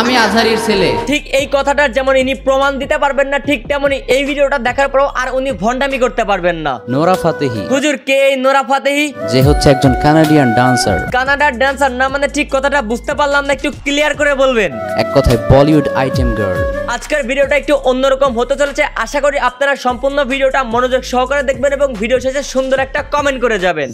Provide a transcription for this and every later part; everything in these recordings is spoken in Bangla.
আমি আজহারির ছেলে। ঠিক এই কথাটার যেমন ইনি প্রমাণ দিতে পারবেন না, ঠিক তেমনি এই ভিডিওটা দেখার পরও আর উনি ভন্ডামি করতে পারবেন না। Nora Fatehi. হুজুর কে এই নোরা ফাতেহি? যে হচ্ছে একজন কানাডিয়ান ডান্সার। কানাডার ডান্সার না মানে ঠিক কথাটা বুঝতে পারলাম না, একটু ক্লিয়ার করে বলবেন। এক কথায় বলিউড আইটেম গার্ল। আজকের ভিডিওটা একটু অন্যরকম হতে চলেছে, আশা করি আপনারা সম্পূর্ণ ভিডিওটা মনোযোগ সহকারে দেখবেন এবং ভিডিও শেষে সুন্দর একটা কমেন্ট করে যাবেন।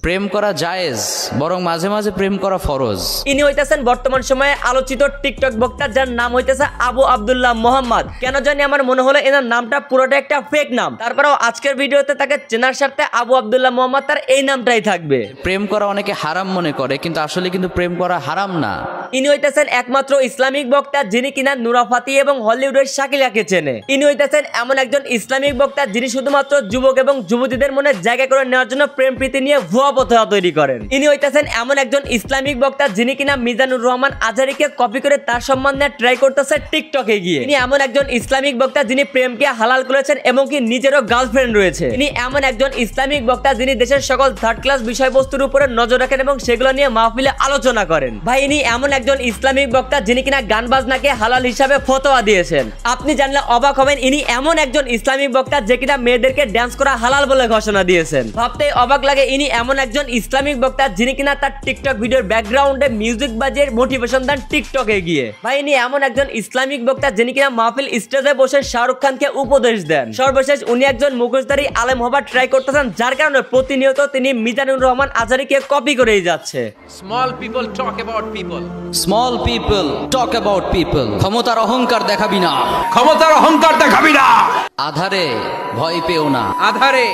প্রেম করা জায়েজ, বরং মাঝে মাঝে প্রেম করা ফরজ। ইনি হইতেছেন বর্তমান সময়ে আলোচিত টিকটক বক্তা, যার নাম হইতেছে আবু আব্দুল্লাহ মোহাম্মদ। কেন জানি আমার মনে হলো এনার নামটা পুরোটা একটা ফেক নাম, তারপরেও আজকের ভিডিওতে তাকে চেনার স্বার্থে আবু আব্দুল্লাহ মোহাম্মদ তার এই নামটাই থাকবে। প্রেম করা অনেকে হারাম মনে করে, কিন্তু আসলে কিন্তু প্রেম করা হারাম না। ইনি হইতেছেন একমাত্র ইসলামিক বক্তা যিনি কিনা নুরা ফাতেহি এবং হলিউডের শাকিলাকে চেনে। ইনি হইতেছেন এমন একজন ইসলামিক বক্তা যিনি শুধুমাত্র যুবক এবং যুবতীদের মনে জায়গা করে নেওয়ার জন্য প্রেম প্রীতি নিয়ে ভুয়া পথা তৈরি করেন। ইনি হইতেছেন এমন একজন ইসলামিক বক্তা যিনি কিনা মিজানুর রহমান আজহারিকে কপি করে তার সম্মান নিয়ে ট্রাই করতেছে টিকটকে গিয়ে। ইনি এমন একজন ইসলামিক বক্তা যিনি প্রেমকে হালাল করেছেন এবং কি নিজেরও গার্লফ্রেন্ড রয়েছে। ইনি এমন একজন ইসলামিক বক্তা যিনি দেশের সকল থার্ড ক্লাস বিষয়বস্তুর উপরে নজর রাখেন এবং সেগুলো নিয়ে মাহফিলে আলোচনা করেন। ভাই ইনি এমন একজন ইসলামিক বক্তা যিনি কিনা গান বাজনাকে হালাল হিসাবে ফতোয়া দিয়েছেন। আপনি জানলে অবাক হবেন, ইনি এমন একজন ইসলামিক বক্তা যে কিনা মেয়েদেরকে ডান্স করা হালাল বলে ঘোষণা দিয়েছেন। ভাবতে অবাক লাগে, ইনি এমন একজন ইসলামিক বক্তা যিনি কিনা তার টিকটক ভিডিওর ব্যাকগ্রাউন্ডে মিউজিক বাজিয়ে মোটিভেশন দেন টিকটকে গিয়ে। ভাই ইনি এমন একজন ইসলামিক বক্তা যিনি কিনা মাহফিল স্টেজে বসে শাহরুখ খানকে উপদেশ দেন। সর্বশেষ উনি একজন মুখোশধারী আলেম হবার ট্রাই করতেছেন, যার কারণে প্রতিনিয়ত তিনি মিজানুর রহমান আজহারিকে কপি করেই যাচ্ছে। Small people talk about people. Small people talk about people. ক্ষমতার অহংকার দেখাবি না, ক্ষমতার অহংকার দেখাবি না। আধারে ভয় পেও না, আধারে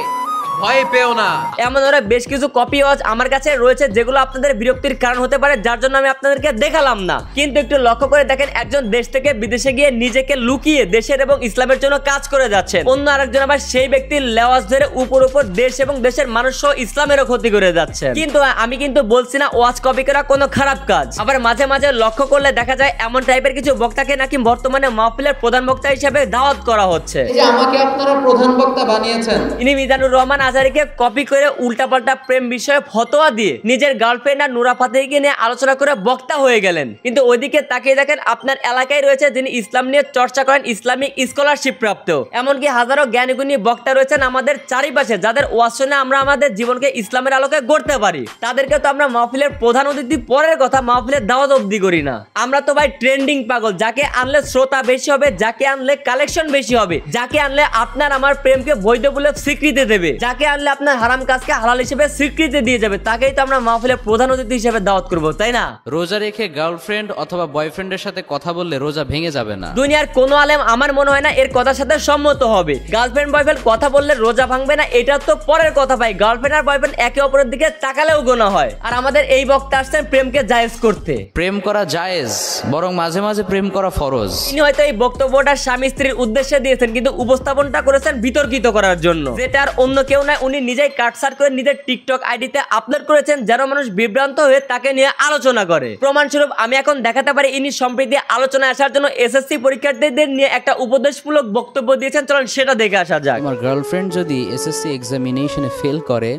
ভয় পেও না। এমন ওরা বেশ কিছু কপি ওয়াজ আমার কাছে রয়েছে যেগুলো আপনাদের বিরক্তির কারণ হতে পারে, যার জন্য আমি আপনাদেরকে দেখালাম না। কিন্তু একটু লক্ষ্য করে দেখেন, একজন দেশ থেকে বিদেশে গিয়ে নিজেকে লুকিয়ে দেশের এবং ইসলামের জন্য কাজ করে যাচ্ছেন, অন্য আরেকজন আবার সেই ব্যক্তির লেওয়াজ ধরে উপর দেশ এবং দেশের মানুষ সহ ইসলামেরও ক্ষতি করে যাচ্ছে। কিন্তু আমি কিন্তু বলছি না ওয়াজ কপি করা কোনো খারাপ কাজ। আবার মাঝে মাঝে লক্ষ্য করলে দেখা যায় এমন টাইপের কিছু বক্তাকে নাকি বর্তমানে মাহফিলের প্রধান বক্তা হিসেবে দাওয়াত করা হচ্ছে। এই যে আমাকে আপনারা প্রধান বক্তা বানিয়েছেন, ইনি মিজানুর রহমান আজহারিকে কপি করে উল্টাপাল্টা প্রেম বিষয়ে ফতোয়া দিয়ে নিজের গার্লফ্রেন্ড আর নুরা ফাতেহিকে নিয়ে আলোচনা করে বক্তা হয়ে গেলেন। কিন্তু ওইদিকে তাকিয়ে দেখেন আপনার এলাকায় রয়েছে যিনি ইসলাম নিয়ে চর্চা করেন, ইসলামিক স্কলারশিপ প্রাপ্ত, এমনকি হাজারো জ্ঞানীগুণী বক্তা রয়েছেন আমাদের চারিপাশে, যাদের ওয়াজ শুনে আমরা আমাদের জীবনকে ইসলামের আলোকে গড়তে পারি। তাদেরকে তো আমরা মাহফিলের প্রধান অতিথি পরের কথা, মাহফিলের দাওয়াত অবধি করি না। আমরা তো ভাই ট্রেন্ডিং পাগল, যাকে আনলে শ্রোতা বেশি হবে, যাকে আনলে কালেকশন বেশি হবে, যাকে আনলে আপনার আমার প্রেমকে বৈধ বলে স্বীকৃতি দেবে, যাকে আনলে আপনার হারাম কাজকে হালাল হিসেবে স্বীকৃতি দিয়ে যাবে, তাকেই তো আমরা মাহফিলের প্রধান অতিথি হিসেবে দাওয়াত করব, তাই না? রোজা রেখে গার্লফ্রেন্ড অথবা বয়ফ্রেন্ডের সাথে কথা বললে রোজা ভেঙে যাবে না। দুনিয়ার কোন আলেম আমার মনে হয় না এর কথার সাথে সম্মত হবে। গার্লফ্রেন্ড বয়ফ্রেন্ড কথা বললে রোজা ভাঙবে না, এটা তো পরের কথা ভাই। গার্লফ্রেন্ড আর বয়ফ্রেন্ড একে অপরের দিকে তাকালেও গুনাহ হয়। আর আমাদের এই বক্তা আসছেন প্রেমকে জায়েজ করতে। প্রেম করা জায়েজ, বরং মাঝে মাঝে প্রেম করা ফরজ। তিনি হয়তো এই বক্তব্যটা স্বামী স্ত্রীর উদ্দেশ্যে দিয়েছেন, কিন্তু উপস্থাপনটা করেছেন বিতর্কিত করার জন্য, যেটা আর অন্য কেউ নয়, উনি নিজেই কাটসাট করে নিজের টিকটক আইডিতে আপলোড করেছেন, যেন মানুষ বিভ্রান্ত হয়ে তাকে নিয়ে আলোচনা করে। প্রমাণস্বরূপ আমি এখন দেখাতে পারি ইনি সম্প্রতি আলোচনায় আসার জন্য এসএসসি পরীক্ষার্থীদের নিয়ে একটা উপদেশমূলক বক্তব্য দিয়েছেন। চলুন সেটা দেখে আসা যাক। আমার গার্লফ্রেন্ড যদি এসএসসি এক্সামিনেশনে ফেল করে,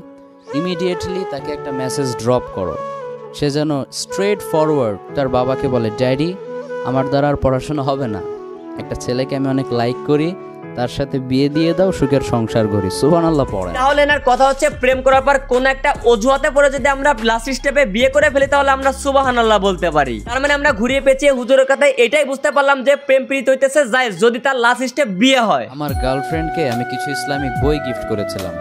ইমিডিয়েটলি তাকে একটা মেসেজ ড্রপ করো। সে যেন স্ট্রেট ফরওয়ার্ড তার বাবাকে বলে, ড্যাডি আমার দ্বারা আর পড়াশোনা হবে না, একটা ছেলেকে আমি অনেক লাইক করি, তার সাথে বিয়ে দিয়ে দাও, সুখের সংসার করি। সুবহানাল্লাহ পড়ে। তাহলে এনার কথা হচ্ছে প্রেম করার পর কোন একটা অজুহাতে পড়ে যদি আমরা লাস্ট স্টেপে বিয়ে করে ফেলি তাহলে আমরা সুবহানাল্লাহ বলতে পারি। তার মানে আমরা ঘুরিয়ে পেঁচিয়ে হুজুরের কথায় এটাই বুঝতে পারলাম যে প্রেম প্রীতি হইতেছে জায়েজ যদি তার লাস্ট স্টেপ বিয়ে হয়। আমার গার্লফ্রেন্ডকে আমি কিছু ইসলামিক বই গিফট করেছিলাম,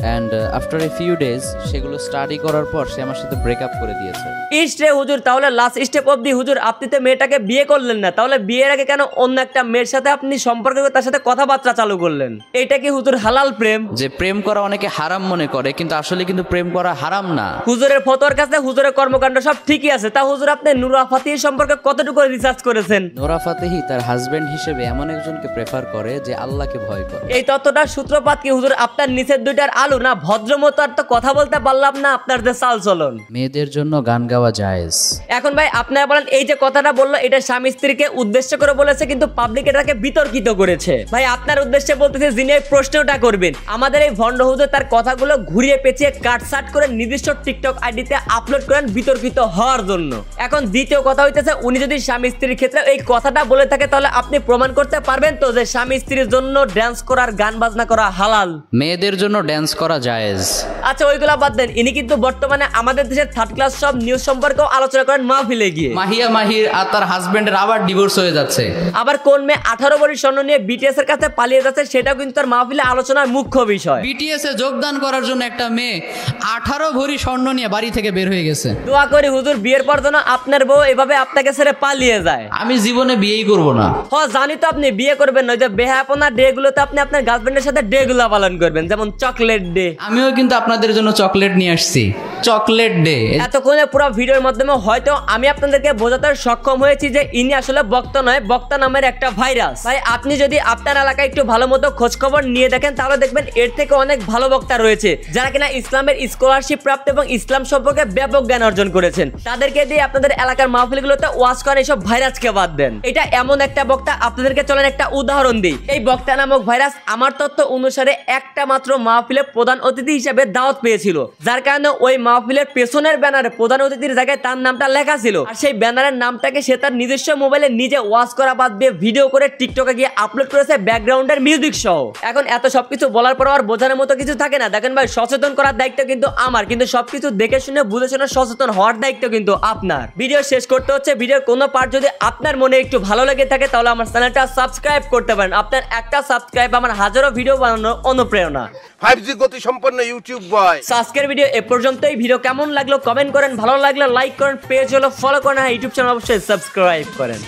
and after a few days সেগুলো স্টাডি করার পর সে আমার সাথে ব্রেকআপ করে দিয়েছে। ইসরে হুজুর, তাহলে লাস্ট স্টেপ অবধি হুজুর আপনি তো মেয়েটাকে বিয়ে করলেন না, তাহলে বিয়ের আগে কেন অন্য একটা মেয়ের সাথে আপনি সম্পর্ক করে তার সাথে কথাবার্তা চালু করলেন? এটা কি হুজুর হালাল প্রেম? যে প্রেম করা অনেকে হারাম মনে করে, কিন্তু আসলে কিন্তু প্রেম করা হারাম না। হুজুরের ফতোয়ার কাছে হুজুরের কর্মকাণ্ড সব ঠিকই আছে, তা হুজুর আপনি নুরা ফাতেহি সম্পর্কে কতটুকু রিসার্চ করেছেন? নোরা ফাতেহি তার হাজবেন্ড হিসেবে এমন একজনকে প্রেফার করে যে আল্লাহকে ভয় করে। এই তত্ত্বটার সূত্রপাত কি হুজুর আপনার নিচের দুইটার আলু চালু না ভদ্র মতো আর তো কথা বলতে পারলাম না আপনার যে চাল চলন। মেয়েদের জন্য গান গাওয়া জায়েজ। এখন ভাই আপনারা বলেন এই যে কথাটা বললো এটা স্বামী স্ত্রীকে উদ্দেশ্য করে বলেছে কিন্তু পাবলিক এটাকে বিতর্কিত করেছে। ভাই আপনার উদ্দেশ্যে বলতেছে যিনি এই প্রশ্নটা করবেন আমাদের এই ভণ্ড হুজুর তার কথাগুলো ঘুরিয়ে পেঁচিয়ে কাটসাট করে নির্দিষ্ট টিকটক আইডিতে আপলোড করেন বিতর্কিত হওয়ার জন্য। এখন দ্বিতীয় কথা হইতেছে উনি যদি স্বামী স্ত্রীর ক্ষেত্রে এই কথাটা বলে থাকে তাহলে আপনি প্রমাণ করতে পারবেন তো যে স্বামী স্ত্রীর জন্য ড্যান্স করার গান বাজনা করা হালাল? মেয়েদের জন্য ড্যান্স করা জায়েজ। আচ্ছা ওইগুলা বাদ দেন, ইনি কিন্তু বর্তমানে আমাদের দেশের থার্ড ক্লাস সব নিউজ সম্পর্কেও আলোচনা করেন মাহফিলে গিয়ে। মাহিয়া মাহির আর তার হাজবেন্ডের আবার ডিভোর্স হয়ে যাচ্ছে। আবার কোন মেয়ে 18 ভরি স্বর্ণ নিয়ে বিটিএস এর কাছে পালিয়ে যাচ্ছে সেটাও কিন্তু তার মাহফিলে আলোচনার মুখ্য বিষয়। বিটিএস এ যোগদান করার জন্য একটা মেয়ে 18 ভরি স্বর্ণ নিয়ে বাড়ি থেকে বের হয়ে গেছে। দোয়া করি হুজুর বিয়ের পর যেন আপনার বউ এভাবে আপনাকে ছেড়ে পালিয়ে যায়। আমি জীবনে বিয়েই করব না। জানি তো আপনি বিয়ে করবেন না, ওই যে বেহাপনা ডে গুলোতে আপনি আপনার গার্লফ্রেন্ডের সাথে ডে গুলো পালন করবেন, যেমন চকলেট ডে। আমিও কিন্তু আপনাদের জন্য চকলেট নিয়ে আসছি, চকলেট ডে। এতক্ষণে পুরো ভিডিওর মাধ্যমে হয়তো আমি আপনাদেরকে বোঝাতে সক্ষম হয়েছি যে ইনি আসলে বক্তা নয়, বক্তা নামের একটা ভাইরাস। ভাই আপনি যদি আপনার এলাকায় একটু ভালো মতো খোঁজ খবর নিয়ে দেখেন তাহলে দেখবেন এর থেকে অনেক ভালো বক্তা রয়েছে যারা কিনা ইসলামের স্কলারশিপ প্রাপ্ত এবং ইসলাম সম্পর্কে ব্যাপক জ্ঞান অর্জন করেছেন। তাদেরকে দিয়ে আপনাদের এলাকার মাহফিলগুলোতে ওয়াজ করেন, এইসব ভাইরাসকে বাদ দেন। এটা এমন একটা বক্তা, আপনাদেরকে চলেন একটা উদাহরণ দিই। এই বক্তা নামক ভাইরাস আমার তথ্য অনুসারে একটা মাত্র মাহফিলে প্রধান অতিথি হিসেবে দাওয়াত পেয়েছিল, যার কারণে ওই মাহফিলের পেছনের ব্যানারে প্রধান অতিথির জায়গায় তার নামটা লেখা ছিল। আর সেই ব্যানারের নামটাকে সে তার নিজস্ব মোবাইলে নিজে ওয়াজ করা বাদ দিয়ে ভিডিও করে টিকটকে গিয়ে আপলোড করেছে ব্যাকগ্রাউন্ডের মিউজিক সহ। এখন এত সবকিছু বলার পর আর বোঝানোর মতো কিছু থাকে না। দেখেন ভাই সচেতন করার দায়িত্ব কিন্তু আমার, কিন্তু সবকিছু দেখে শুনে বুঝে শুনে সচেতন হওয়ার দায়িত্ব কিন্তু আপনার। ভিডিও শেষ করতে হচ্ছে, ভিডিওর কোনো পার্ট যদি আপনার মনে একটু ভালো লেগে থাকে তাহলে আমার চ্যানেলটা সাবস্ক্রাইব করতে পারেন। আপনার একটা সাবস্ক্রাইব আমার হাজারো ভিডিও বানানোর অনুপ্রেরণা। 5G গতি সম্পন্ন ইউটিউব বয়। আজকের ভিডিও এ পর্যন্তই। ভিডিও কেমন লাগলো কমেন্ট করেন, ভালো লাগলে লাইক করেন, পেজ হলো ফলো করেন, ইউটিউব চ্যানেল অবশ্যই সাবস্ক্রাইব করেন।